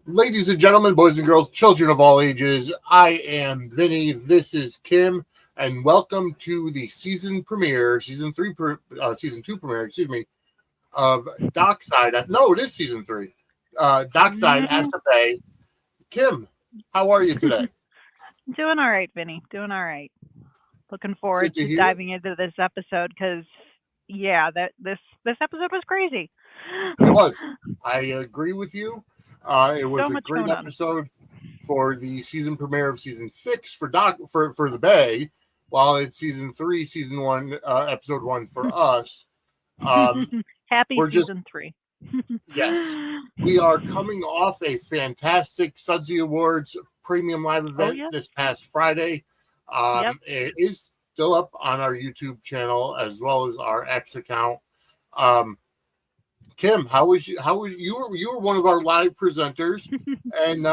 Ladies and gentlemen, boys and girls, children of all ages, I am Vinny. This is Kim, and welcome to the season premiere, season two premiere, of Dockside. No, it is season 3. Dockside at the Bay. Kim, how are you today? Doing all right, Vinny. Doing all right. Looking forward Good to to hear. diving into this episode because, yeah, this episode was crazy. It was. I agree with you. It was So a much great going on. episode for the season premiere of season 6 for the Bay, while it's season 3, season 1, episode 1 for us. Happy We're just season 3. Yes, we are coming off a fantastic Suds Awards premium live event yeah. this past Friday. Yep. It is still up on our YouTube channel as well as our X account. Kim, how was you? You were one of our live presenters, and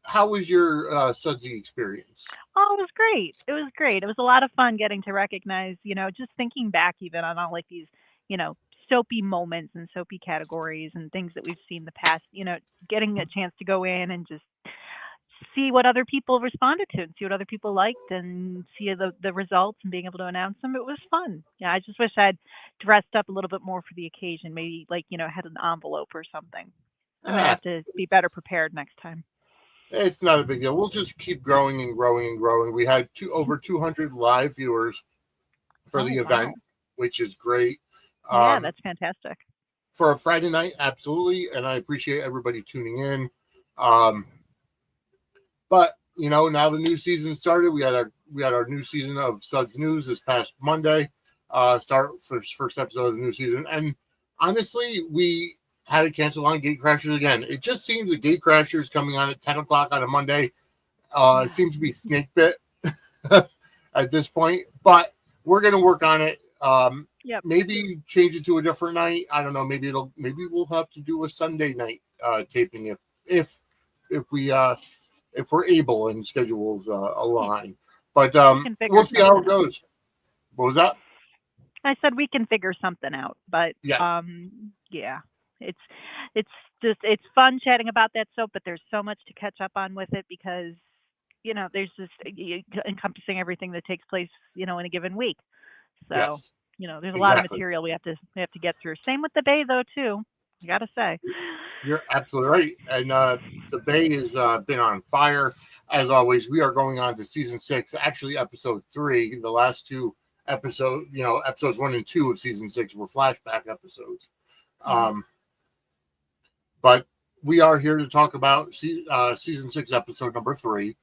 how was your Sudsy experience? Oh, it was great. It was great. It was a lot of fun getting to recognize, just thinking back even on all like these, soapy moments and soapy categories and things that we've seen in the past, getting a chance to go in and just see what other people responded to and see what other people liked and see the results and being able to announce them. It was fun. Yeah, I just wish I'd dressed up a little bit more for the occasion. Maybe like, had an envelope or something. I'm gonna have to be better prepared next time. It's not a big deal. We'll just keep growing and growing and growing. We had over 200 live viewers for the event, which is great. Yeah, that's fantastic. For a Friday night, absolutely, and I appreciate everybody tuning in. But now the new season started. We had our new season of Suds News this past Monday. Start first episode of the new season, and honestly, we had to cancel on Gate Crashers again. It just seems the Gate Crashers coming on at 10 o'clock on a Monday seems to be snake bit at this point. But we're gonna work on it. Maybe change it to a different night. I don't know. Maybe we'll have to do a Sunday night taping if we're able and schedules align. But we'll see how it goes. What was that? I said we can figure something out. But yeah. It's fun chatting about that soap, but there's so much to catch up on with it because there's just encompassing everything that takes place in a given week. So yes. There's a lot of material we have to get through. Same with the Bay though too. I gotta say. You're absolutely right. And the Bay has been on fire. As always, we are going on to season 6, actually episode 3. The last two episodes, episodes 1 and 2 of season 6 were flashback episodes. But we are here to talk about season 6, episode number 3.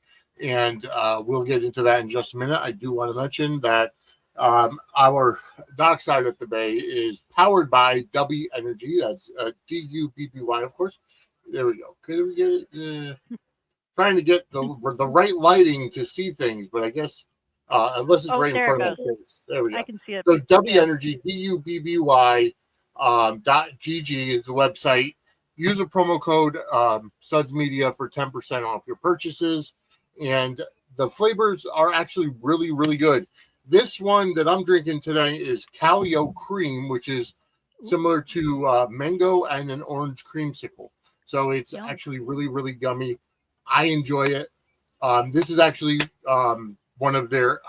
And we'll get into that in just a minute. I do want to mention that our Dockside at the Bay is powered by W Energy. That's DUBBY, of course. There we go. Could we get it? Trying to get the right lighting to see things, but I guess unless it's right in front of my face. There we go. I can see it. So W Energy, DUBBY .gg is the website. Use a promo code Suds Media for 10% off your purchases, and the flavors are actually really, really good. This one that I'm drinking today is Calio Cream, which is similar to mango and an orange creamsicle. So it's actually really, really yummy. I enjoy it. This is actually one of their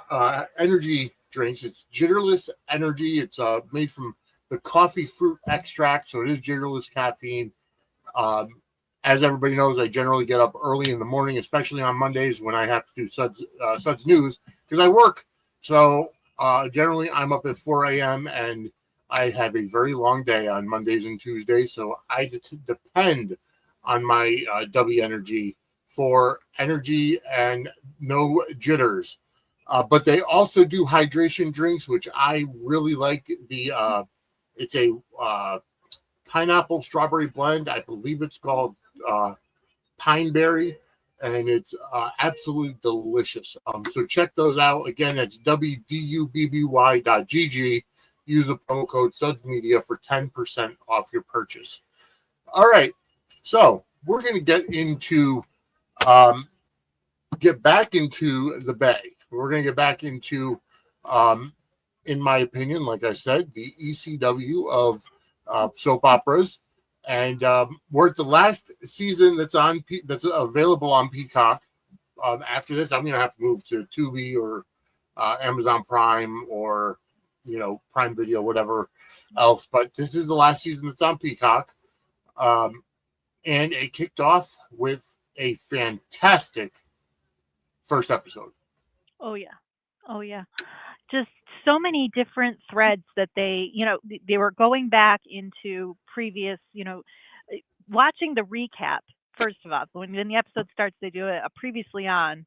energy drinks. It's Jitterless Energy. It's made from the coffee fruit extract, so it is jitterless caffeine. As everybody knows, I generally get up early in the morning, especially on Mondays when I have to do Suds News because I work. So generally I'm up at 4 a.m. and I have a very long day on Mondays and Tuesdays. So I depend on my W Energy for energy and no jitters. But they also do hydration drinks, which I really like. It's a pineapple strawberry blend. I believe it's called Pineberry. And it's absolutely delicious. So check those out. Again, it's wdubby.gg. Use the promo code Suds Media for 10% off your purchase. All right. So we're going to get back into the Bay. We're going to get back into, in my opinion, like I said, the ECW of soap operas. And we're at the last season that's that's available on Peacock. After this, I'm gonna have to move to Tubi or Amazon Prime or Prime Video, whatever else. But this is the last season that's on Peacock, and it kicked off with a fantastic first episode. Oh yeah. Oh yeah. Just so many different threads that they were going back into previous, watching the recap. First of all, when the episode starts, they do a previously on,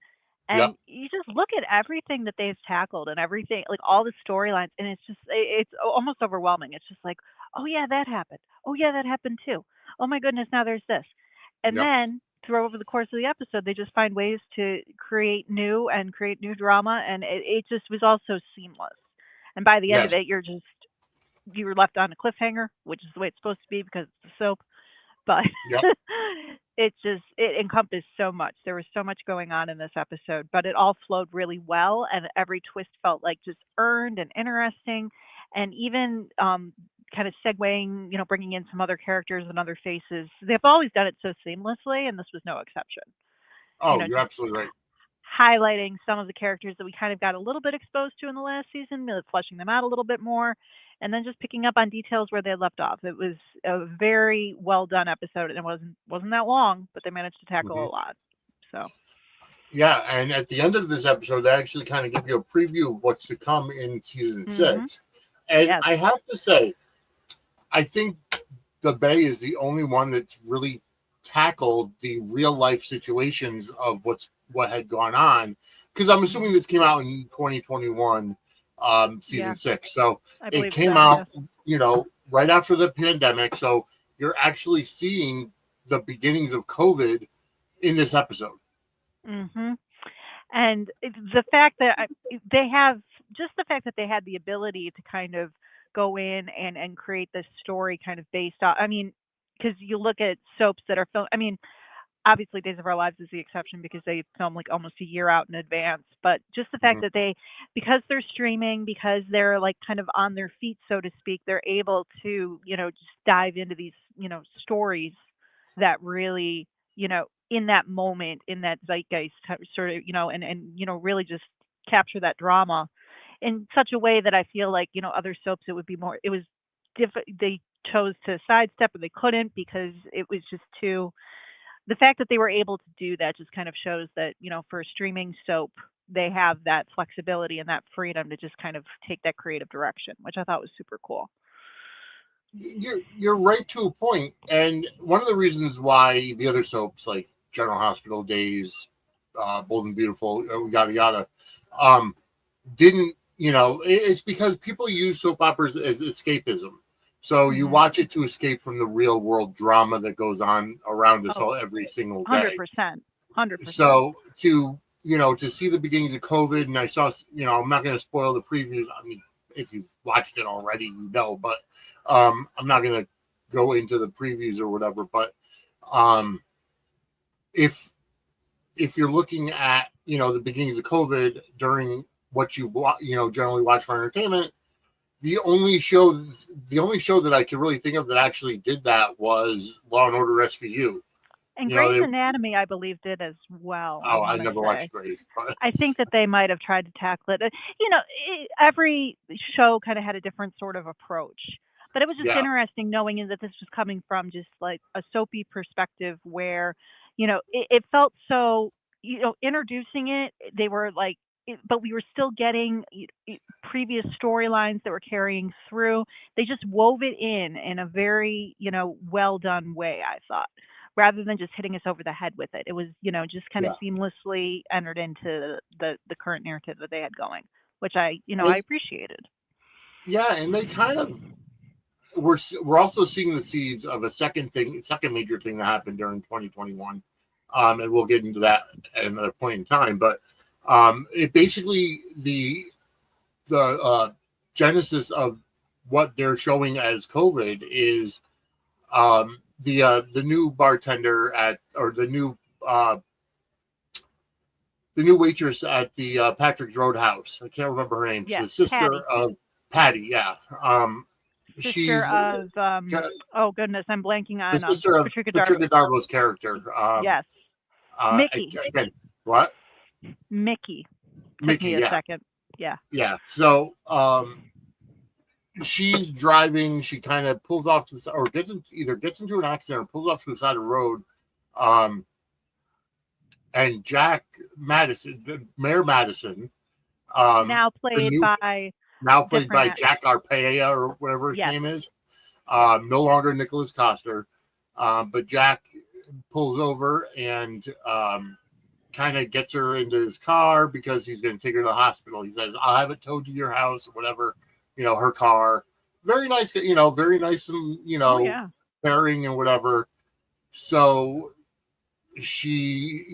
Yep. and you just look at everything that they've tackled and everything, like all the storylines, and it's almost overwhelming. It's just like, oh yeah, that happened. Oh yeah, that happened too. Oh my goodness, now there's this, and Yep. then through over the course of the episode, they just find ways to create new drama, and it just was all so seamless. And by the end of Yes. it, you were left on a cliffhanger, which is the way it's supposed to be because it's a soap. But Yep. it encompassed so much. There was so much going on in this episode, but it all flowed really well, and every twist felt like just earned and interesting, and even kind of segueing, bringing in some other characters and other faces. They've always done it so seamlessly, and this was no exception. Oh, you're Just absolutely right. highlighting some of the characters that we kind of got a little bit exposed to in the last season, fleshing them out a little bit more, and then just picking up on details where they left off. It was a very well done episode, and it wasn't that long, but they managed to tackle Mm-hmm. a lot. So yeah, and at the end of this episode, they actually kind of give you a preview of what's to come in season 6. And yes. I have to say, I think the Bay is the only one that's really tackled the real life situations of what had gone on. Because I'm assuming this came out in 2021, season 6. So it came out, right after the pandemic. So you're actually seeing the beginnings of COVID in this episode. And the fact that they have just the fact that they had the ability to kind of go in and create this story kind of based on, I mean, because you look at soaps that are filmed, I mean, obviously Days of Our Lives is the exception because they film like almost a year out in advance, but just the fact Mhm. that because they're streaming, because they're like kind of on their feet, so to speak, they're able to, just dive into these, stories that really, in that moment, in that zeitgeist sort of, and really just capture that drama in such a way that I feel like, other soaps, it was they chose to sidestep or they couldn't because it was just too, the fact that they were able to do that just kind of shows that, for a streaming soap, they have that flexibility and that freedom to just kind of take that creative direction, which I thought was super cool. You're right to a point, and one of the reasons why the other soaps like General Hospital, Days, Bold and Beautiful, yada yada, didn't it's because people use soap operas as escapism. So you watch it to escape from the real world drama that goes on around us all every single day. 100%. 100%. So to see the beginnings of COVID, and I saw, I'm not going to spoil the previews. I mean, if you've watched it already, but I'm not going to go into the previews or whatever. But if you're looking at, the beginnings of COVID during what you generally watch for entertainment, the only show that I can really think of that actually did that was Law and Order SVU. And Grey's Anatomy, I believe, did as well. Oh, I never watched Grey's. I think that they might have tried to tackle it. Every show kind of had a different sort of approach. But it was just interesting knowing that this was coming from just like a soapy perspective where, it felt so, introducing it, they were like, but we were still getting previous storylines that were carrying through. They just wove it in a very, well done way, I thought, rather than just hitting us over the head with it. It was, just kind of seamlessly entered into the current narrative that they had going, which I appreciated. Yeah, and they kind of we're also seeing the seeds of a second major thing that happened during 2021, and we'll get into that at another point in time. But it basically the genesis of what they're showing as COVID is the new bartender the new waitress at the Patrick's Roadhouse. I can't remember her name. She's the sister of Patty. Yeah. sister she's of ca- oh goodness, I'm blanking the on sister of Patricia Patricia Darbo. Darbo's character. Yes, Mickey. Again, what? Mickey. Took Mickey, me a yeah, second. Yeah. yeah. So, she's driving. She kind of pulls off to the or gets into an accident or pulls off to the side of the road. Um, and Jack Madison, Mayor Madison, Now the played new by now played different by Jack Arpaia or whatever his yes. name is. Yes. No longer Nicholas Coster, but Jack pulls over and kind of gets her into his car because he's going to take her to the hospital. He says, "I'll have it towed to your house," or whatever. Her car. Very nice. Very nice and Oh yeah. pairing and whatever. So she,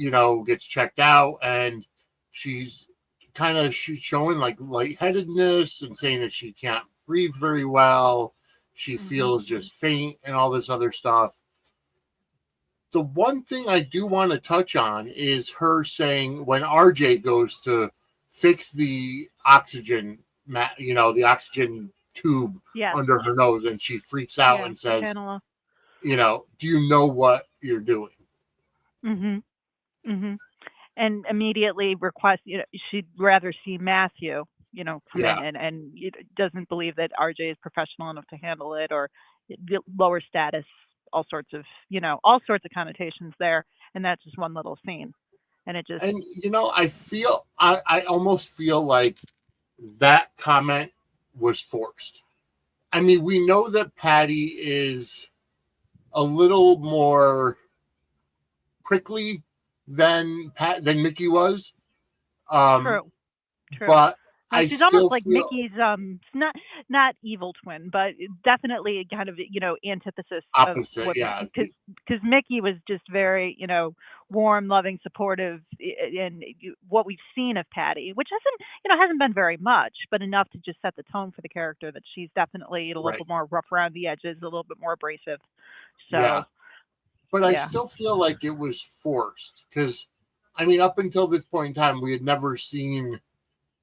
gets checked out and she's kind of showing like lightheadedness and saying that she can't breathe very well. She feels just faint and all this other stuff. The one thing I do want to touch on is her saying when RJ goes to fix the oxygen, the oxygen tube under her nose, and she freaks out and says, Pamela. "Do you know what you're doing?" And immediately request, she'd rather see Matthew, come in and doesn't believe that RJ is professional enough to handle it, or lower status, all sorts of connotations there. And that's just one little scene. And it just, I almost feel like that comment was forced. I mean, we know that Patty is a little more prickly than Mickey was. True. But she's almost like Mickey's not evil twin, but definitely kind of antithesis opposite, of yeah. Because Mickey was just very warm, loving, supportive, and what we've seen of Patty, which hasn't been very much, but enough to just set the tone for the character that she's definitely a little bit more rough around the edges, a little bit more abrasive. So. Yeah. But I still feel like it was forced because, I mean, up until this point in time, we had never seen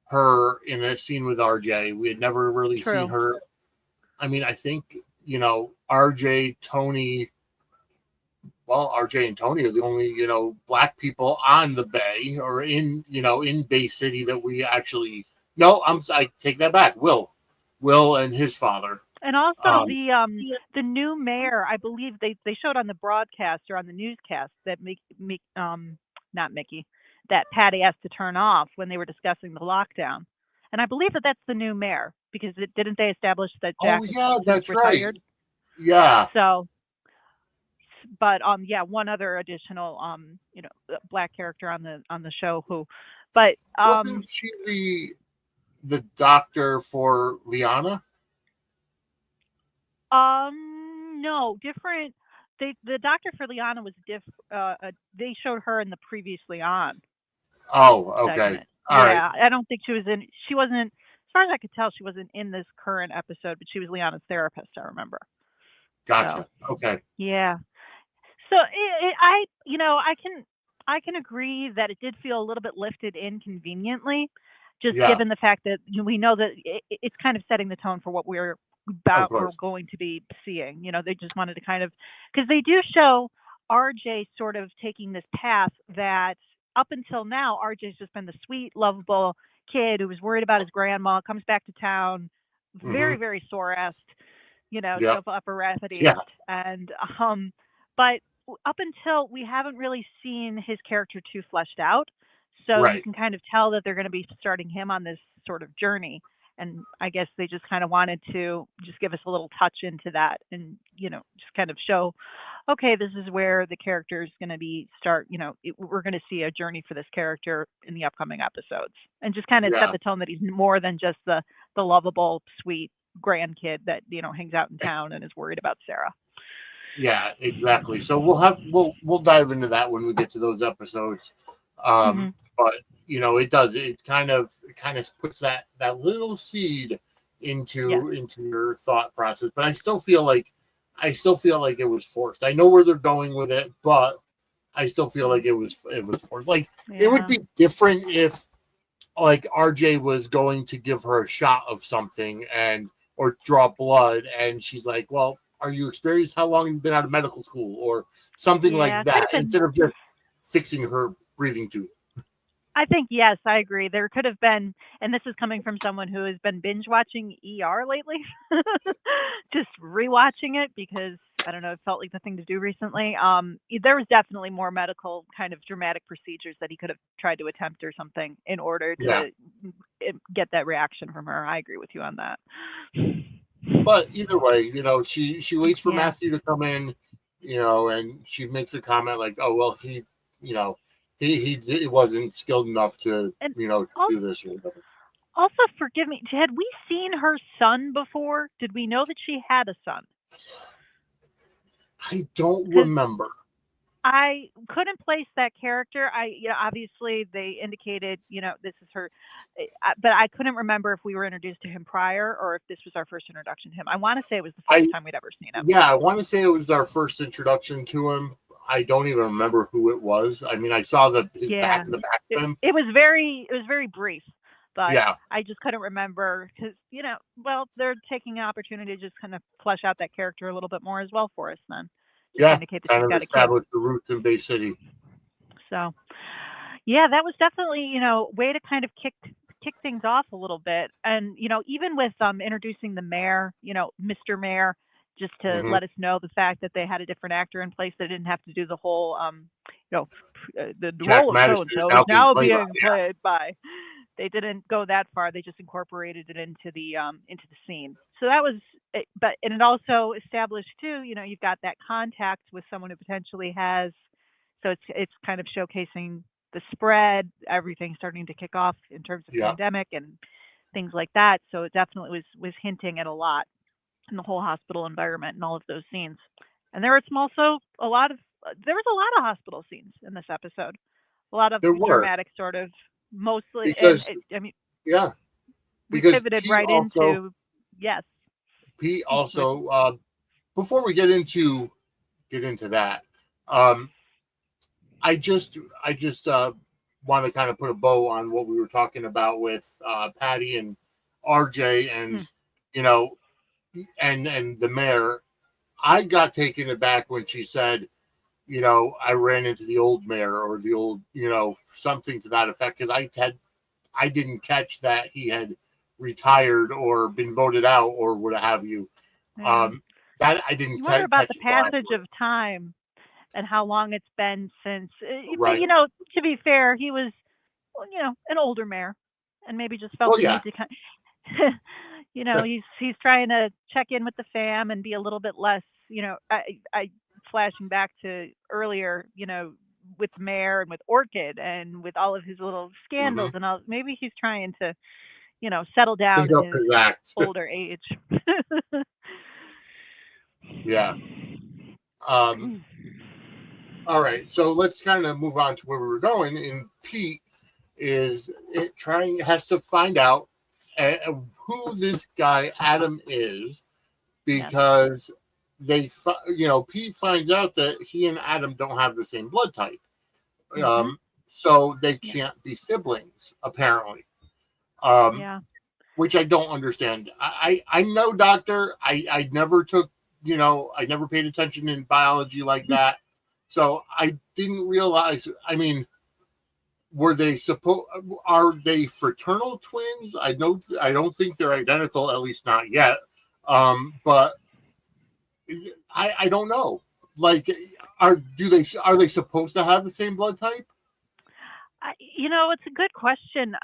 her in a scene with RJ. We had never really seen her. I mean, I think, RJ, Tony, RJ and Tony are the only, black people on the Bay or in Bay City that we actually, I take that back. Will and his father. And also the new mayor, I believe they showed on the broadcast or on the newscast that not Mickey, that Patty has to turn off when they were discussing the lockdown. And I believe that that's the new mayor because didn't they establish that Jack that's retired? Right. Yeah. So, but one other additional black character on the show but wasn't she the doctor for Liana? No, different. The doctor for Liana was they showed her in the Previously On. Oh, okay. Segment. All right. I don't think she wasn't, as far as I could tell, she wasn't in this current episode, but she was Liana's therapist, I remember. Gotcha. So, okay. Yeah. So I can agree that it did feel a little bit lifted inconveniently, just given the fact that we know that it's kind of setting the tone for what we're going to be seeing. They just wanted to kind of, because they do show RJ sort of taking this path that up until now, RJ's just been the sweet, lovable kid who was worried about his grandma, comes back to town, very, very sore-assed, upper-rapid, and but up until we haven't really seen his character too fleshed out, so you can kind of tell that they're going to be starting him on this sort of journey. And I guess they just kind of wanted to just give us a little touch into that and, just kind of show, okay, this is where the character is going to be we're going to see a journey for this character in the upcoming episodes and just kind of set the tone that he's more than just the lovable, sweet grandkid that, hangs out in town and is worried about Sara. Yeah, exactly. So we'll dive into that when we get to those episodes. But it kind of puts that little seed into your thought process. But I still feel like it was forced. I know where they're going with it, but I still feel like it was forced. Like it would be different if like RJ was going to give her a shot of something and or draw blood, and she's like, well, are you experienced? How long have you been out of medical school? Or something like could have that, been. instead of just fixing her breathing tube. I think, yes, I agree. There could have been, and this is coming from someone who has been binge watching ER lately, just rewatching it because I don't know, it felt like the thing to do recently. There was definitely more medical kind of dramatic procedures that he could have tried to attempt or something in order Yeah. to get that reaction from her. I agree with you on that. But either way, she waits for Yeah. Matthew to come in, and she makes a comment like, "Oh well, he wasn't skilled enough to And to also, do this or whatever." also, forgive me, had we seen her son before? Did we know that she had a son? I don't Because remember. I couldn't place that character. Obviously they indicated, this is her, but I couldn't remember if we were introduced to him prior or if this was our first introduction to him. I want to say it was the first time we'd ever seen him. Yeah, I want to say it was our first introduction to him. I don't even remember who it was. I mean, I saw his back in the back of him. It was very brief, but yeah, I just couldn't remember because, they're taking an opportunity to just kind of flesh out that character a little bit more as well for us then. Yeah, indicate that kind she's of got a kid. establish the roots in Bay City. So, yeah, that was definitely, way to kind of kick things off a little bit. And, even with introducing the mayor, Mr. Mayor, just to let us know the fact that they had a different actor in place. They didn't have to do the whole, the Jack role of Madison so-and-so is is now being played played by. They didn't go that far. They just incorporated it into the scene. So that was, and it also established too, you've got that contact with someone who potentially has, so it's kind of showcasing the spread, everything starting to kick off in terms of pandemic and things like that. So it definitely was hinting at a lot in the whole hospital environment and all of those scenes. And there was also a lot of hospital scenes in this episode. A lot of dramatic sort of mostly, because we because pivoted Pete right also, into, yes. Pete also, before we get into that, I just want to kind of put a bow on what we were talking about with Patty and RJ and and the mayor. I got taken aback when she said, I ran into the old mayor or the old, something to that effect, because I didn't catch that he had retired or been voted out or what have you. That I didn't wonder about catch the passage of time and how long it's been since. Right. But to be fair, he was, an older mayor, and maybe just felt the need to kind of, he's trying to check in with the fam and be a little bit less, I flashing back to earlier, with the mayor and with Orchid and with all of his little scandals and all. Maybe he's trying to, settle down in his older age. Yeah. All right, so let's kind of move on to where we were going. And Pete has to find out who this guy Adam is, because Pete finds out that he and Adam don't have the same blood type, so they can't be siblings apparently. Which I don't understand. I'm no doctor. I never took, I never paid attention in biology like that. So I didn't realize, I mean, are they fraternal twins? I don't think they're identical, at least not yet. But I don't know. Like, are they supposed to have the same blood type? It's a good question.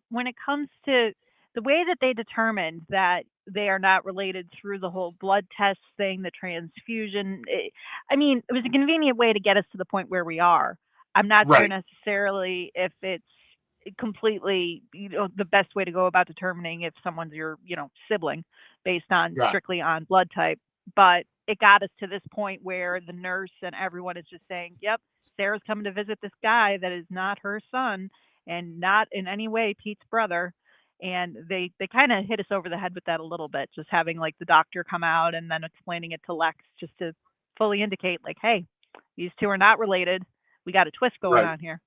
When it comes to the way that they determined that they are not related through the whole blood test thing, the transfusion, it was a convenient way to get us to the point where we are. I'm not sure necessarily if it's completely, the best way to go about determining if someone's your, sibling based on strictly on blood type. But it got us to this point where the nurse and everyone is just saying, yep, Sarah's coming to visit this guy that is not her son and not in any way Pete's brother. And they kind of hit us over the head with that a little bit, just having like the doctor come out and then explaining it to Lex just to fully indicate like, hey, these two are not related. We got a twist going on here.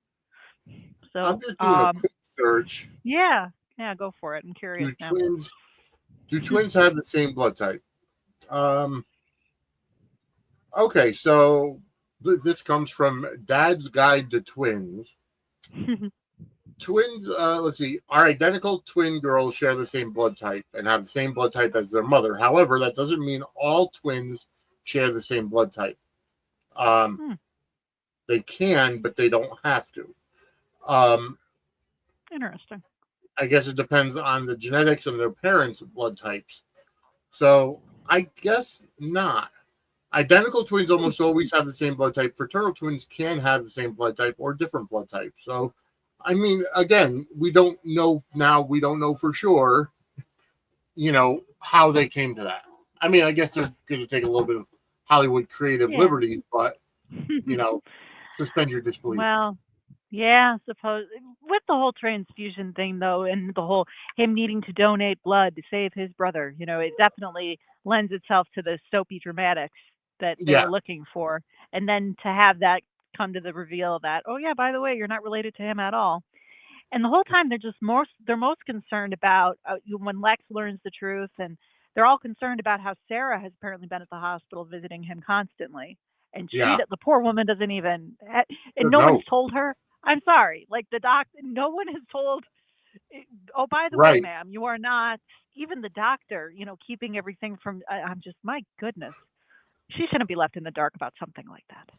So I'm just doing a quick search. Yeah, go for it. I'm curious now. Twins Do twins have the same blood type? Okay, so this comes from Dad's Guide to Twins. Twins, let's see, are identical twin girls share the same blood type and have the same blood type as their mother. However, that doesn't mean all twins share the same blood type. They can, but they don't have to. Interesting. I guess it depends on the genetics of their parents' blood types. So I guess not. Identical twins almost always have the same blood type. Fraternal twins can have the same blood type or different blood type. So, I mean, again, we don't know now. We don't know for sure, how they came to that. I mean, I guess they're going to take a little bit of Hollywood creative liberty, but, suspend your disbelief. Well, yeah, suppose with the whole transfusion thing though, and the whole him needing to donate blood to save his brother, it definitely lends itself to the soapy dramatics that they were looking for. And then to have that come to the reveal that, oh yeah, by the way, you're not related to him at all. And the whole time they're most concerned about when Lex learns the truth, and they're all concerned about how Sara has apparently been at the hospital visiting him constantly. And the poor woman doesn't even, and no one's told her. I'm sorry, like no one has told, oh, by the way, ma'am, you are not, even the doctor, keeping everything from, I'm just, my goodness. She shouldn't be left in the dark about something like that.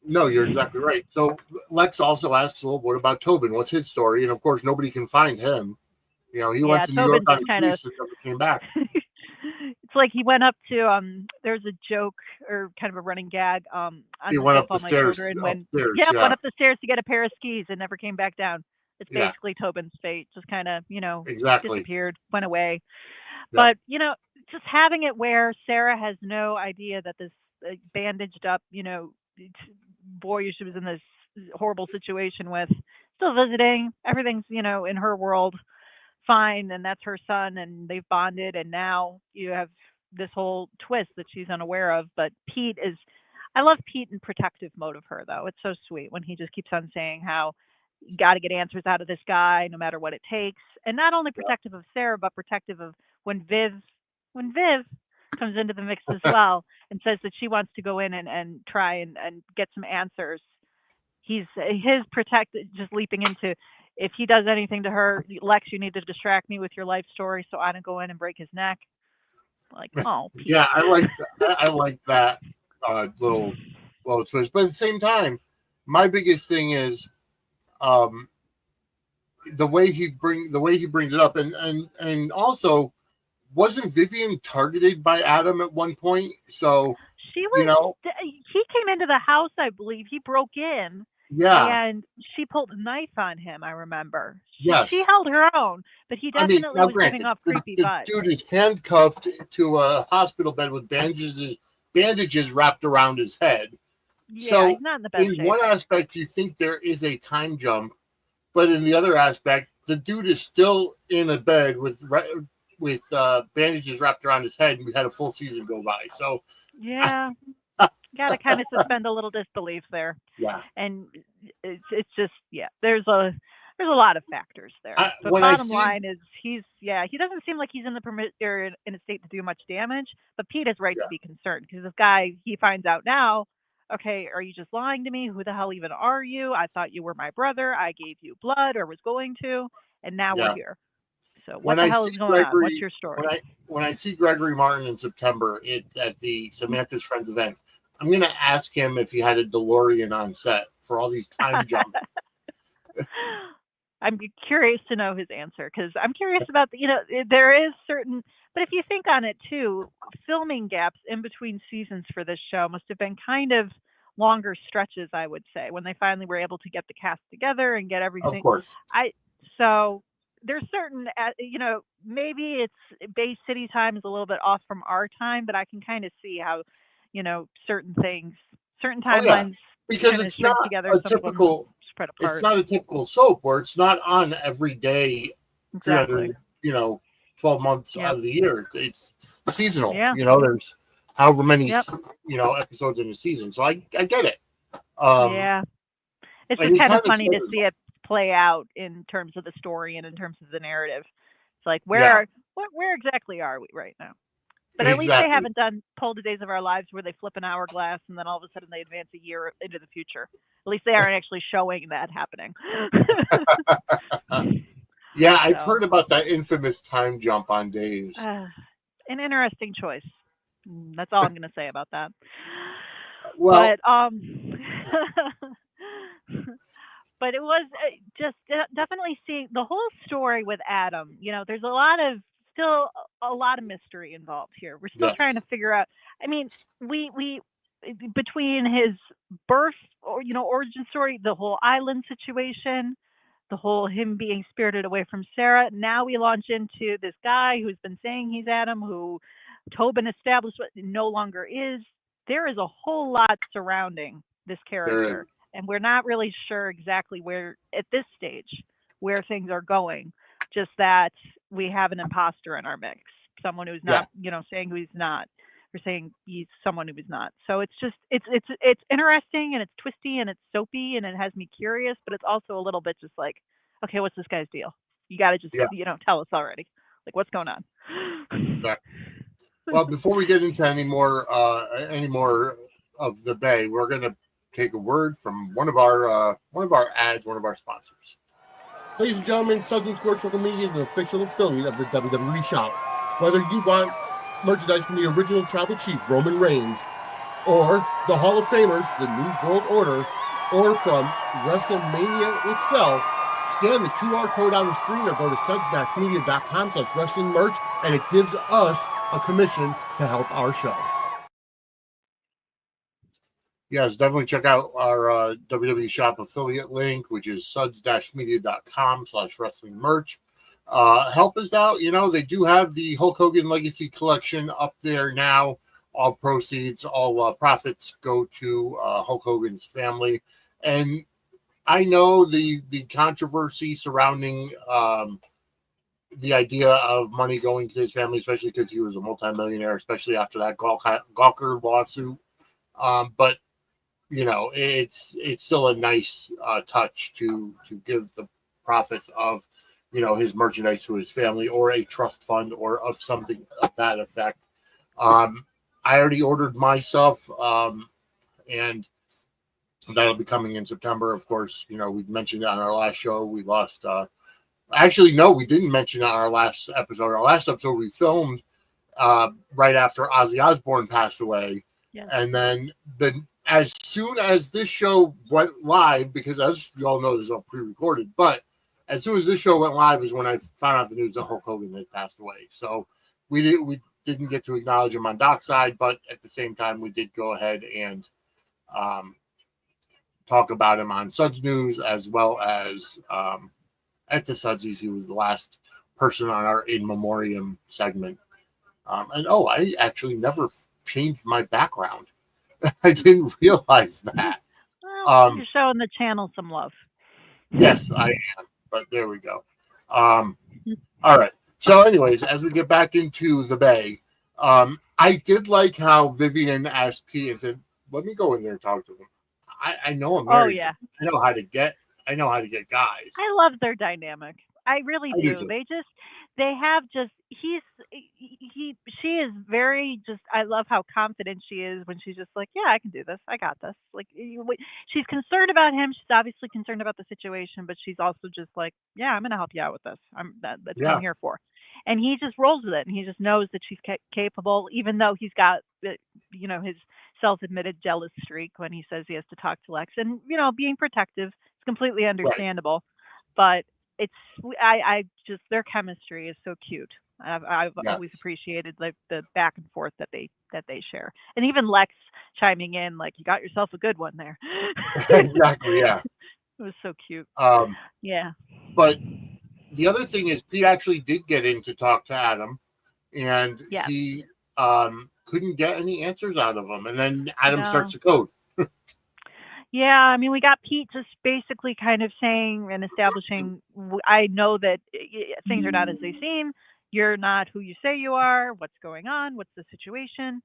No, you're exactly right. So Lex also asks, well, what about Tobin? What's his story? And of course, nobody can find him. He went to New York on his lease and never came back. It's like he went up to there's a joke or kind of a running gag he went up the stairs. Went up the stairs to get a pair of skis and never came back down. It's basically Tobin's fate. Just kind of, disappeared, went away. Yeah. But, just having it where Sara has no idea that this bandaged up, boy she was in this horrible situation with, still visiting, everything's, in her world fine, and that's her son, and they've bonded, and now you have this whole twist that she's unaware of. But I love Pete in protective mode of her, though. It's so sweet when he just keeps on saying how you got to get answers out of this guy no matter what it takes, and not only protective of Sara, but protective of when Viv comes into the mix as well and says that she wants to go in and try and get some answers. His just leaping into, if he does anything to her, Lex, you need to distract me with your life story so I don't go in and break his neck. Like, oh. Yeah, I like that little twist. But at the same time, my biggest thing is the way he brings it up, and also, wasn't Vivian targeted by Adam at one point? So she was. He came into the house, I believe. He broke in. Yeah. And she pulled a knife on him, I remember. She held her own, but he definitely was giving off creepy vibes. The dude is handcuffed to a hospital bed with bandages wrapped around his head. Yeah, so he's not in the best shape. In one aspect, you think there is a time jump, but in the other aspect, the dude is still in a bed with bandages wrapped around his head, and we had a full season go by. So yeah. Got to kind of suspend a little disbelief there. Yeah. And it's just, there's a lot of factors there. But bottom line is he doesn't seem like he's in in a state to do much damage, but Pete is right to be concerned, because this guy, he finds out now, okay, are you just lying to me? Who the hell even are you? I thought you were my brother. I gave you blood or was going to, and now we're here. So what the hell is going on? What's your story? When I see Gregory Martin in September at the Samantha's Friends event, I'm going to ask him if he had a DeLorean on set for all these time jumps. I'm curious to know his answer, because I'm curious about there is certain, but if you think on it too, filming gaps in between seasons for this show must have been kind of longer stretches, I would say, when they finally were able to get the cast together and get everything. Of course. So there's certain, maybe it's Bay City time is a little bit off from our time, but I can kind of see how, certain things, certain timelines, because it's not a typical. It's not a typical soap where it's not on every day, 300, 12 months out of the year. It's seasonal. Yeah. There's however many, episodes in a season. So I get it. It's just kind of funny to see it play out in terms of the story and in terms of the narrative. It's like, where where exactly are we right now? But at least they haven't done Pull the Days of Our Lives where they flip an hourglass and then all of a sudden they advance a year into the future. At least they aren't actually showing that happening. Yeah, I've heard about that infamous time jump on Dave's. An interesting choice. That's all I'm going to say about that. Well, but but it was just definitely seeing the whole story with Adam. You know, there's still a lot of mystery involved here. We're still trying to figure out. I mean, we between his birth or origin story, the whole island situation, the whole him being spirited away from Sara. Now we launch into this guy who's been saying he's Adam, who Tobin established what no longer is. There is a whole lot surrounding this character, and we're not really sure exactly where, at this stage, where things are going. Just that we have an imposter in our mix, someone who's not, saying who he's not. We're saying he's someone who is not. So it's just it's interesting and it's twisty and it's soapy and it has me curious, but it's also a little bit just like, okay, what's this guy's deal? You got to just tell us already, like what's going on. Exactly. Well, before we get into any more of the Bay, we're gonna take a word from one of our sponsors. Ladies and gentlemen, Suds and Sports Social Media is an official affiliate of the WWE Shop. Whether you want merchandise from the original Tribal Chief, Roman Reigns, or the Hall of Famers, the New World Order, or from WrestleMania itself, scan the QR code on the screen or go to suds-media.com/wrestling merch, and it gives us a commission to help our show. Yes, definitely check out our WWE Shop affiliate link, which is suds-media.com/wrestling merch. Help us out. You know, they do have the Hulk Hogan Legacy Collection up there now. All proceeds, all profits go to Hulk Hogan's family. And I know the controversy surrounding the idea of money going to his family, especially because he was a multimillionaire, especially after that Gawker lawsuit. But you know, it's still a nice touch to give the profits of his merchandise to his family or a trust fund or of something of that effect. I already ordered my stuff, and that'll be coming in September. Of course, we mentioned on our last show we lost. Actually, no, we didn't mention on our last episode. Our last episode we filmed right after Ozzy Osbourne passed away, and then as soon as this show went live, because as you all know, this is all pre-recorded, but as soon as this show went live is when I found out the news that Hulk Hogan had passed away. So we didn't get to acknowledge him on Dockside, but at the same time, we did go ahead and talk about him on Suds News as well as at the Sudsies. He was the last person on our In Memoriam segment. And I actually never changed my background. I didn't realize that. Well, you're showing the channel some love. Yes, I am. But there we go. All right. So anyways, as we get back into the Bay, I did like how Vivian asked Pete and said, let me go in there and talk to him. I know I'm married. Oh, yeah. I know how to get guys. I love their dynamic. I really do. She is very I love how confident she is when she's just like, yeah, I can do this. I got this. Like, she's concerned about him. She's obviously concerned about the situation, but she's also just like, yeah, I'm going to help you out with this. That's what I'm here for. And he just rolls with it. And he just knows that she's capable, even though he's got, his self-admitted jealous streak when he says he has to talk to Lex, and, being protective is completely understandable, but I just, their chemistry is so cute. I've always appreciated the back and forth that they share, and even Lex chiming in like, you got yourself a good one there. Exactly. Yeah. It was so cute. Yeah. But the other thing is, Pete actually did get in to talk to Adam, and he couldn't get any answers out of him, and then Adam starts the code. Yeah, I mean, we got Pete just basically kind of saying and establishing, I know that things are not as they seem. You're not who you say you are. What's going on? What's the situation?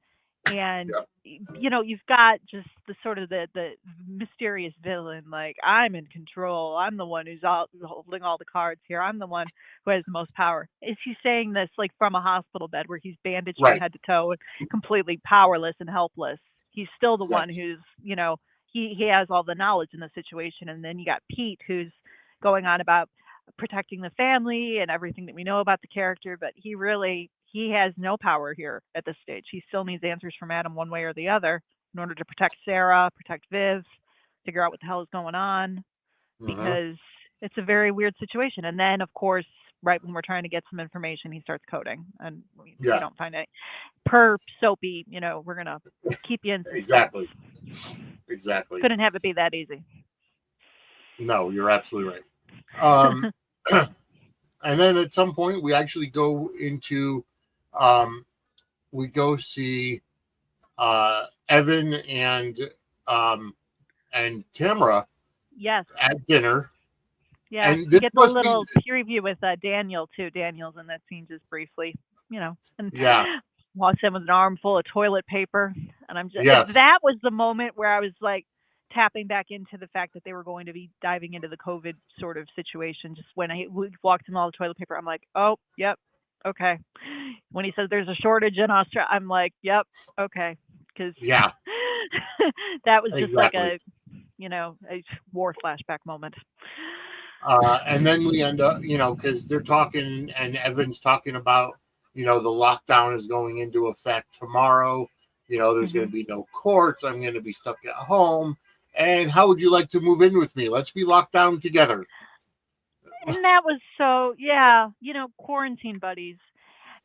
And Yep. you've got just the sort of the mysterious villain, like, I'm in control, I'm the one who's holding all the cards here, I'm the one who has the most power. Is he saying this like from a hospital bed where he's bandaged from Right. head to toe and completely powerless and helpless? He's still the one Yes. who's, he has all the knowledge in the situation. And then you got Pete, who's going on about protecting the family and everything that we know about the character, but he has no power here at this stage. He still needs answers from Adam one way or the other in order to protect Sara, protect Viv, figure out what the hell is going on, because it's a very weird situation. And then, of course, right when we're trying to get some information, he starts coding, and we don't find it. Per Soapy, we're going to keep you in suspense. Exactly. Couldn't have it be that easy. No, you're absolutely right. And then at some point, we actually go into, we go see Evan and Tamara. Yes. At dinner. Yeah, and you get a little preview with Daniel too. Daniel's in that scene just briefly, and walks in with an armful of toilet paper, and I'm just that was the moment where I was like tapping back into the fact that they were going to be diving into the COVID sort of situation. Just when I walked in all the toilet paper, I'm like, oh, yep, okay. When he says there's a shortage in Australia, I'm like, yep, okay, because that was just like a war flashback moment. And then we end up, because they're talking, and Evan's talking about, the lockdown is going into effect tomorrow. There's going to be no courts. I'm going to be stuck at home. And how would you like to move in with me? Let's be locked down together. And that was so, quarantine buddies.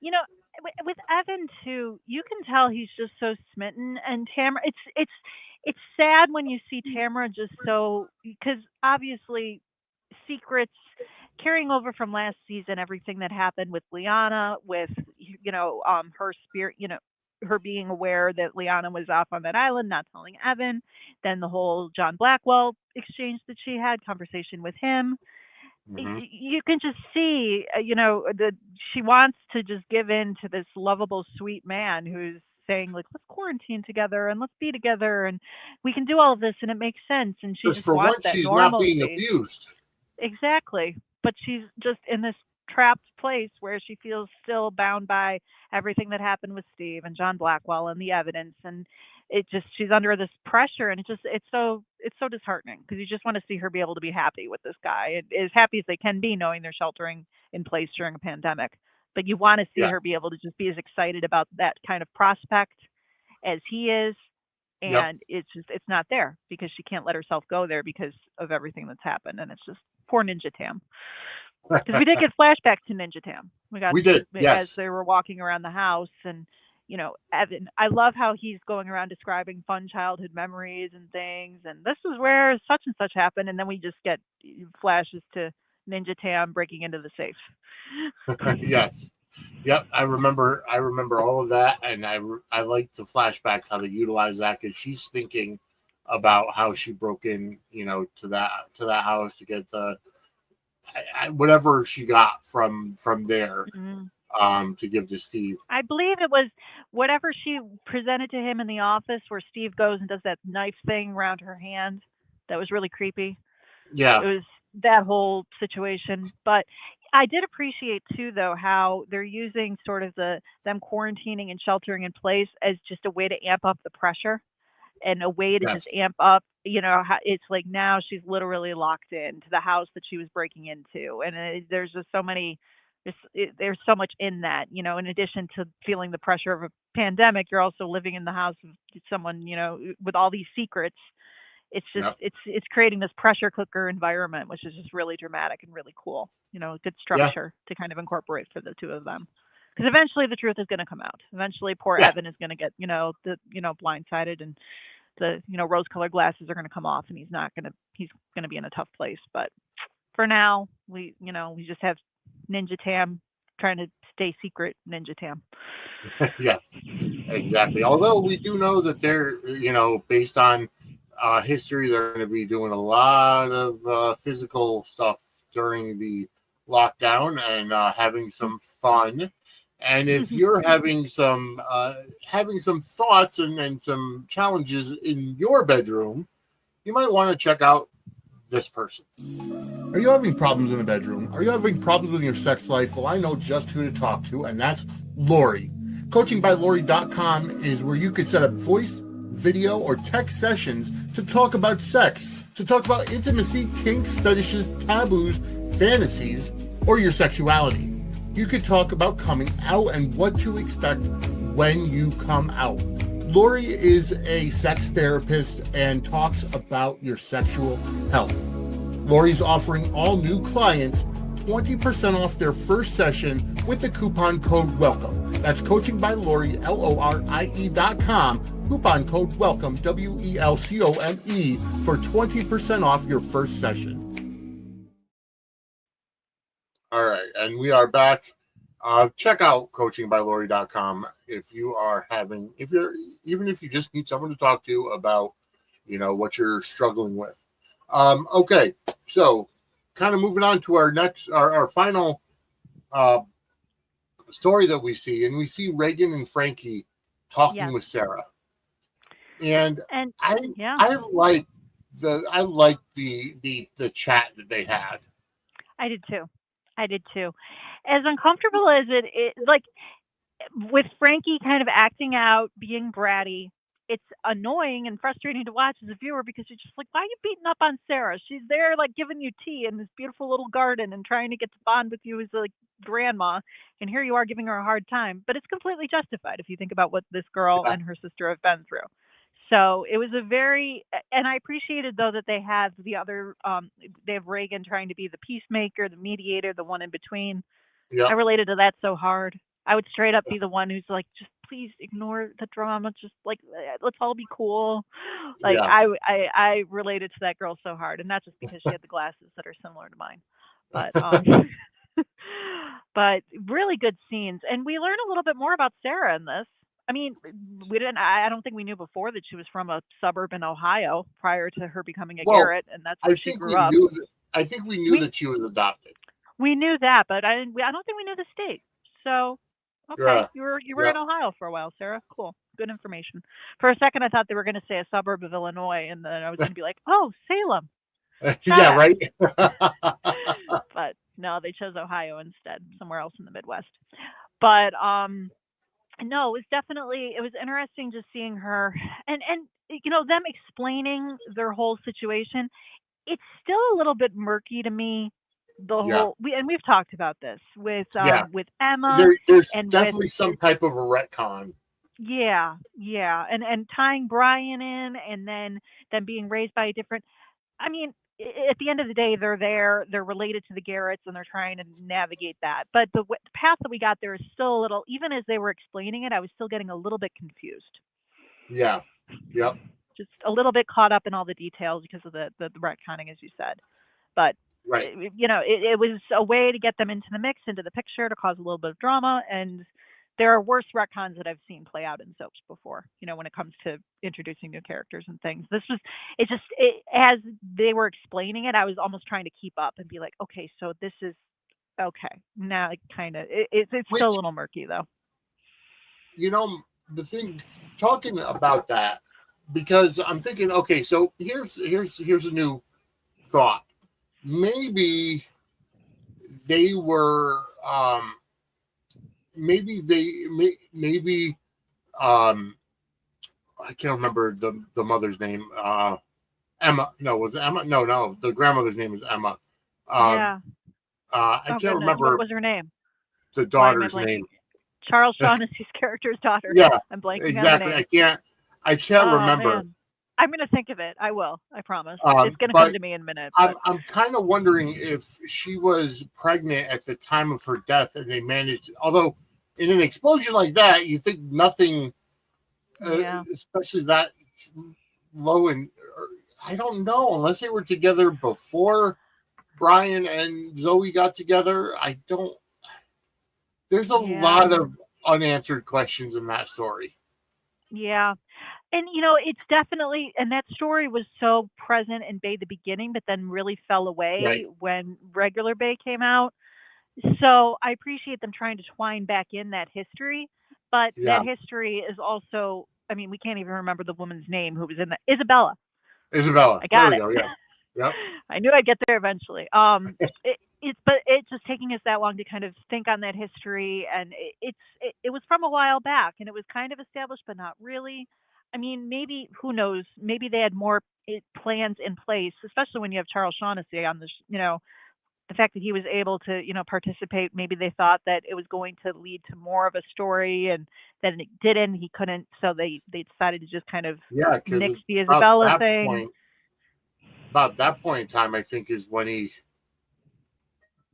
With Evan too, you can tell he's just so smitten. And Tamara, it's sad when you see Tamara just so, because obviously secrets carrying over from last season, everything that happened with Liana, with her spirit, her being aware that Liana was off on that island, not telling Evan, then the whole John Blackwell exchange that she had, conversation with him. You can just see, she wants to just give in to this lovable, sweet man who's saying, like, let's quarantine together and let's be together and we can do all of this and it makes sense. And she just wants that she's normalcy. not being abused. Exactly. But she's just in this trapped place where she feels still bound by everything that happened with Steve and John Blackwell and the evidence, and she's under this pressure, and it's so disheartening because you just want to see her be able to be happy with this guy, as happy as they can be knowing they're sheltering in place during a pandemic, but you want to see her be able to just be as excited about that kind of prospect as he is. And it's not there because she can't let herself go there because of everything that's happened. And it's just poor Ninja Tam. Because we did get flashbacks to Ninja Tam. We did, yes. As they were walking around the house. And, Evan, I love how he's going around describing fun childhood memories and things. And this is where such and such happened. And then we just get flashes to Ninja Tam breaking into the safe. Yes. Yep, I remember all of that, and I like the flashbacks, how they utilize that, because she's thinking about how she broke in, to that house to get the whatever she got from there, to give to Steve. I believe it was whatever she presented to him in the office, where Steve goes and does that knife thing around her hand. That was really creepy. Yeah, it was that whole situation, but I did appreciate too, though, how they're using sort of them quarantining and sheltering in place as just a way to amp up the pressure and a way to just amp up, how it's like now she's literally locked into the house that she was breaking into. And there's just there's so much in that, in addition to feeling the pressure of a pandemic, you're also living in the house of someone, with all these secrets. It's just it's creating this pressure cooker environment, which is just really dramatic and really cool. A good structure to kind of incorporate for the two of them, because eventually the truth is going to come out. Eventually, poor Evan is going to get blindsided, and the rose-colored glasses are going to come off, and he's going to be in a tough place. But for now, we just have Ninja Tam trying to stay secret. Ninja Tam. Yes, exactly. Although we do know that they're based on history, they're going to be doing a lot of physical stuff during the lockdown and having some fun. And if you're having some thoughts and some challenges in your bedroom, you might want to check out this person. Are you having problems in the bedroom? Are you having problems with your sex life? Well, I know just who to talk to, and that's Lori. CoachingByLori.com is where you can set up voice, video, or text sessions to talk about sex, to talk about intimacy, kinks, fetishes, taboos, fantasies, or your sexuality. You could talk about coming out and what to expect when you come out. Lori is a sex therapist and talks about your sexual health. Lori's offering all new clients 20% off their first session with the coupon code WELCOME. That's Coaching by Lori, LORIE.com. Coupon code WELCOME, WELCOME, for 20% off your first session. All right, and we are back. Check out coachingbylori.com if you just need someone to talk to about, what you're struggling with. Okay, so kind of moving on to our final story that we see, and we see Reagan and Frankie talking with Sara, and I like the chat that they had. I did too. As uncomfortable as it like with Frankie kind of acting out, being bratty, it's annoying and frustrating to watch as a viewer because you're just like, why are you beating up on Sara? She's there like giving you tea in this beautiful little garden and trying to get to bond with you as like grandma, and here you are giving her a hard time. But it's completely justified if you think about what this girl and her sister have been through. So it was and I appreciated though that they have the other, they have Reagan trying to be the peacemaker, the mediator, the one in between. Yeah. I related to that so hard. I would straight up be the one who's like, just please ignore the drama. Just like, let's all be cool. Like I related to that girl so hard, and not just because she had the glasses that are similar to mine, but but really good scenes. And we learn a little bit more about Sara in this. I mean, I don't think we knew before that she was from a suburb in Ohio prior to her becoming a Garrett, and that's where she grew up. I think we knew that she was adopted. We knew that, but I don't think we knew the state. So, okay, you were in Ohio for a while, Sara. Cool, good information. For a second, I thought they were going to say a suburb of Illinois, and then I was going to be like, oh, Salem. Yeah, right. But no, they chose Ohio instead, somewhere else in the Midwest. But no, it was interesting just seeing her and them explaining their whole situation. It's still a little bit murky to me. We've talked about this with Emma. There's definitely some type of a retcon. Yeah, and tying Brian in, and then them being raised by a different. I mean, at the end of the day, they're related to the Garretts, and they're trying to navigate that. But the path that we got there is still a little. Even as they were explaining it, I was still getting a little bit confused. Yeah. Yep. Just a little bit caught up in all the details because of the retconning, as you said. But right, it was a way to get them into the mix, into the picture, to cause a little bit of drama. And there are worse retcons that I've seen play out in soaps before, when it comes to introducing new characters and things. This was, as they were explaining it, I was almost trying to keep up and be like, okay, so this is, okay. Now it kind of, it's still a little murky though. The thing, talking about that, because I'm thinking, okay, so here's a new thought. Maybe they were, maybe I can't remember the mother's name. Emma. No, was it Emma? No. The grandmother's name is Emma. I can't remember. What was her name? The daughter's name. Charles Shaughnessy's character's daughter. Yeah, I'm blanking exactly. on the name. I can't remember. Man. I'm going to think of it. I will. I promise. It's going to come to me in a minute. I'm kind of wondering if she was pregnant at the time of her death, and they managed. Although in an explosion like that, you think nothing, especially that low, and I don't know, unless they were together before Brian and Zoe got together. I don't. There's a lot of unanswered questions in that story. Yeah. And, it's definitely, and that story was so present in Bay the beginning, but then really fell away when regular Bay came out. So I appreciate them trying to twine back in that history, but Yeah, that history is also, I mean, we can't even remember the woman's name who was in that. Isabella. Isabella. I There got we it. go. Yeah, yep, I knew I'd get there eventually. But it's just taking us that long to kind of think on that history, and it was from a while back, and it was kind of established, but not really. I mean, maybe who knows? Maybe they had more plans in place, especially when you have Charles Shaughnessy on the fact that he was able to, participate. Maybe they thought that it was going to lead to more of a story, and then it didn't. He couldn't, so they decided to just kind of yeah. Because nix the about Isabella that thing. point, about that point in time, I think is when he.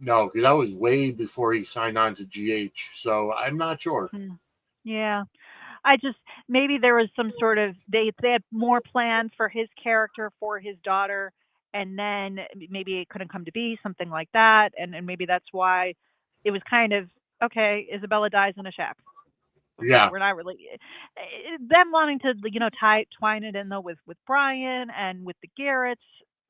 No, because that was way before he signed on to GH. So I'm not sure. Hmm. Yeah. I just maybe there was some sort of they had more planned for his character for his daughter, and then maybe it couldn't come to be something like that, and maybe that's why it was kind of okay. Isabella dies in a shack. Okay, Yeah, we're not really them wanting to twine it in though with Brian and with the Garretts.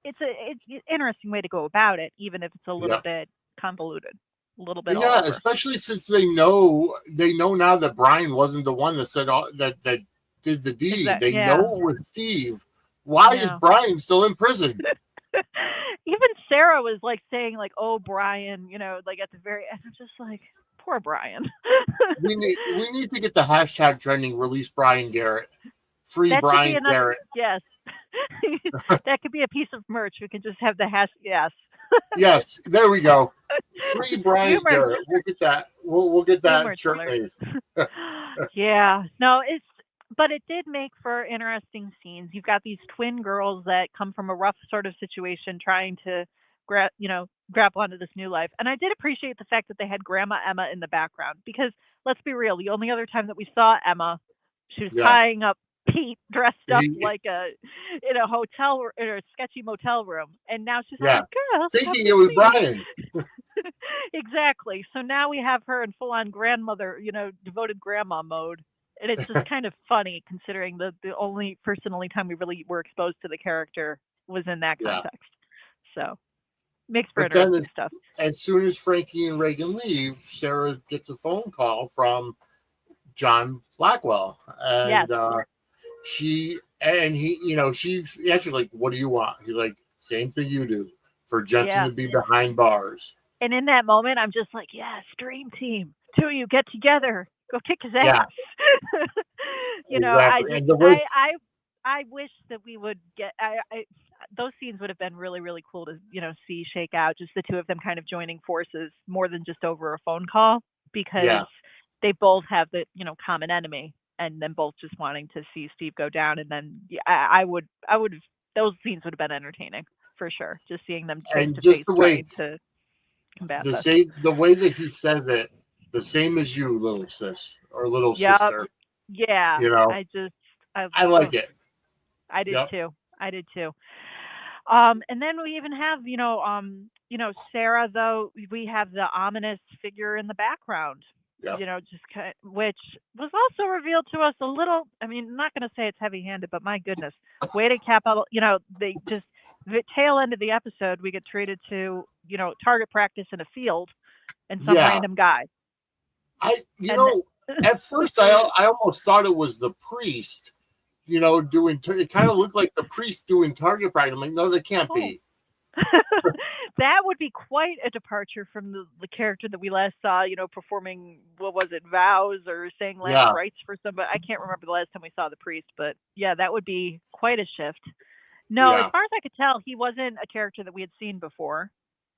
It's an interesting way to go about it, even if it's a little yeah. bit convoluted, a little bit all Yeah, over. especially since they know now that Brian wasn't the one that said that did the deed. They know Yeah, it was Steve. Why is yeah. Brian still in prison? Even Sara was like saying like, "Oh, Brian," like at the very end. I'm just like, poor Brian. We need to get the hashtag trending. Release Brian Garrett. Free That should be Brian another. Garrett. Yes, that could be a piece of merch. We can just have the hash. Yes, Yes, there we go. Free Brian new merch, Garrett. We'll get that. We'll get new that merch shirt alert. made. Yeah, no, but it did make for interesting scenes. You've got these twin girls that come from a rough sort of situation, trying to grapple onto this new life. And I did appreciate the fact that they had Grandma Emma in the background, because let's be real, the only other time that we saw Emma, she was Yeah. tying up Pete, dressed up He- like in a hotel in a sketchy motel room, and now she's yeah. like, "Girls, come Thinking to it was see." Brian. Exactly. So now we have her in full on grandmother, devoted grandma mode. And it's just kind of funny considering the only time we really were exposed to the character was in that Yeah. context. So makes for But then interesting stuff. as soon as Frankie and Reagan leave, Sara gets a phone call from John Blackwell, Yes. and she's actually like, "What do you want?" He's like, "Same thing you do, for Jensen Yeah. to be behind bars." And in that moment, I'm just like, yes, dream team. Two of you get together. Go kick his Yeah. ass. Exactly. And the way, I wish that we would get. Those scenes would have been really, really cool to see shake out. Just the two of them kind of joining forces, more than just over a phone call, because yeah, they both have the common enemy, and then both just wanting to see Steve go down. And then I would those scenes would have been entertaining for sure. Just seeing them face and to just face the way trying to combat this. the way that he says it, the same as you, little sis or little Yep. sister. Yeah. I like it. I did Yep. too. I did too. And then we even have, Sara, though, we have the ominous figure in the background, Yep. just which was also revealed to us a little. I mean, I'm not going to say it's heavy handed, but my goodness, way to cap out, they just, the tail end of the episode, we get treated to, target practice in a field and some Yeah. random guy. At first I almost thought it was the priest, doing, it kind of looked like the priest doing target practice. I'm like, no, they can't be. That would be quite a departure from the character that we last saw, performing, what was it, vows or saying last rites for somebody. I can't remember the last time we saw the priest, but yeah, that would be quite a shift. No, as far as I could tell, he wasn't a character that we had seen before,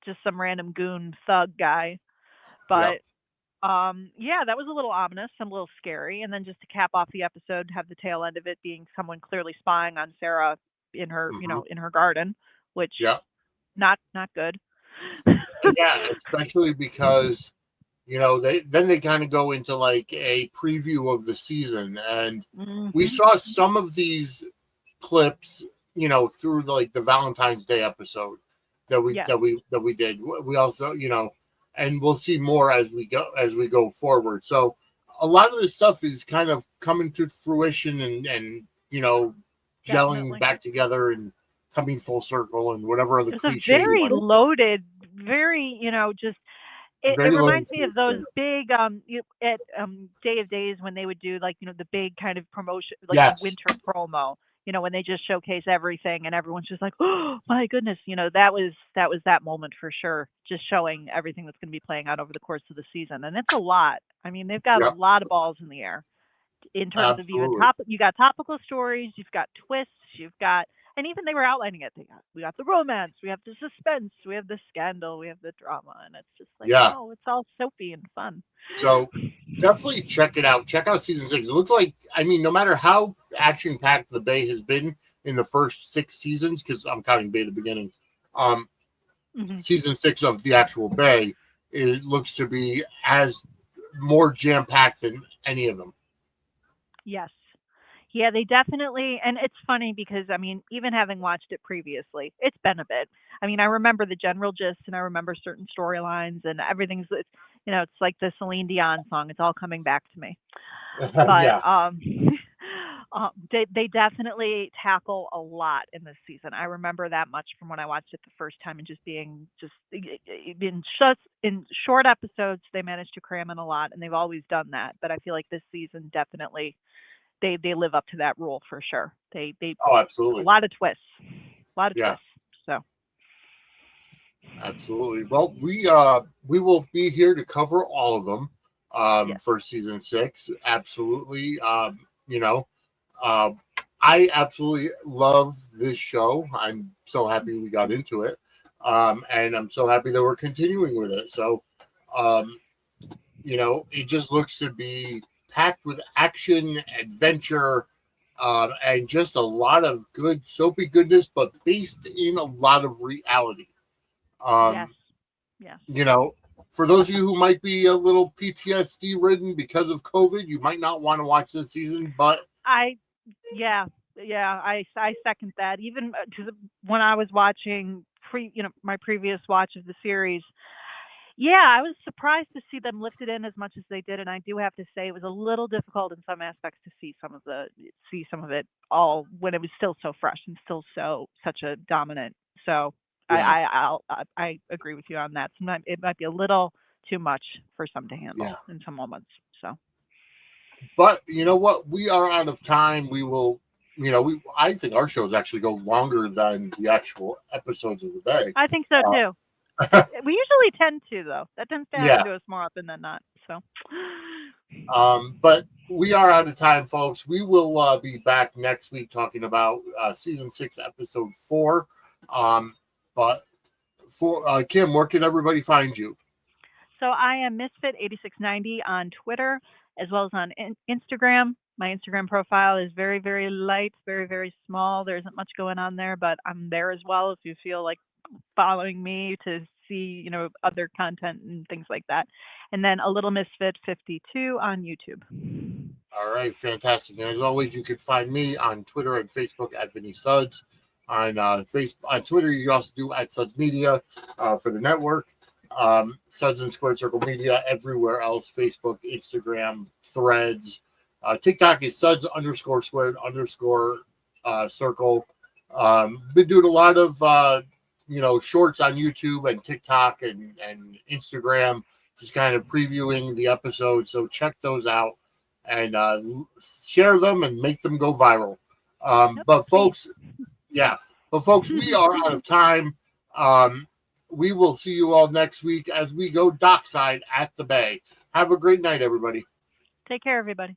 just some random goon thug guy. But yeah, that was a little ominous and a little scary. And then just to cap off the episode, have the tail end of it being someone clearly spying on Sara in her, in her garden, which not good. Yeah, especially because they kind of go into like a preview of the season, and we saw some of these clips, through like the Valentine's Day episode that we did. We also, and we'll see more as we go forward. So a lot of this stuff is kind of coming to fruition and gelling Definitely. back together and coming full circle and whatever other It's cliche. a very loaded, very, just It Very low reminds me of those intensity. big at Day of Days when they would do like the big kind of promotion, like the Yes. winter promo. When they just showcase everything and everyone's just like, oh my goodness, that moment for sure. Just showing everything that's going to be playing out over the course of the season, and it's a lot. I mean, they've got a Yep. lot of balls in the air in terms of Absolutely. you got topical stories, you've got twists, and even they were outlining it. We got the romance, we have the suspense, we have the scandal, we have the drama, and it's just like, Yeah. no, it's all soapy and fun. So definitely check it out. Check out season 6. It looks like, I mean, no matter how action packed the Bay has been in the first 6 seasons, because I'm counting Bay at the beginning, season 6 of the actual Bay, it looks to be as more jam packed than any of them. Yes. Yeah, they definitely, and it's funny because I mean, even having watched it previously, it's been a bit. I mean, I remember the general gist, and I remember certain storylines, and it's like the Celine Dion song. It's all coming back to me. But Yeah. they definitely tackle a lot in this season. I remember that much from when I watched it the first time, and just being in short episodes, they managed to cram in a lot, and they've always done that. But I feel like this season definitely they live up to that rule for sure. They Oh, a absolutely. lot of twists, Yeah. So Absolutely. Well, we will be here to cover all of them yes, for season 6. Absolutely. You know, uh, I absolutely love this show. I'm so happy we got into it, and I'm so happy that we're continuing with it. So, um, it just looks to be packed with action, adventure, and just a lot of good soapy goodness, but based in a lot of reality. yes, Um, yes. For those of you who might be a little PTSD ridden because of COVID, you might not want to watch this season, but Yeah, I second that. Even when I was watching my previous watch of the series, yeah, I was surprised to see them lifted in as much as they did, and I do have to say it was a little difficult in some aspects to see some of it all when it was still so fresh and still such a dominant. So yeah, I agree with you on that. Sometimes it might be a little too much for some to handle yeah. in some moments. So But you know what? We are out of time. We will, I think our shows actually go longer than the actual episodes of the day. I think so too. We usually tend to, though. That tends to happen Yeah. to us more often than not. So But we are out of time, folks. We will be back next week talking about season 6, episode 4. But for Kim, where can everybody find you? So I am Misfit8690 on Twitter as well as on Instagram. My Instagram profile is very, very light, very, very small. There isn't much going on there, but I'm there as well if you feel like following me to see, other content and things like that. And then a little Misfit 52 on YouTube. All right, fantastic. And as always, you can find me on Twitter and Facebook at Vinny Suds. On on Twitter, you can also do at Suds Media for the network. Suds and Squared Circle Media everywhere else: Facebook, Instagram, Threads. TikTok is Suds _squared_ circle. Been doing a lot of shorts on YouTube and TikTok and Instagram, just kind of previewing the episodes. So check those out and share them and make them go viral. But folks, we are out of time. We will see you all next week as we go dockside at the Bay. Have a great night, everybody. Take care, everybody.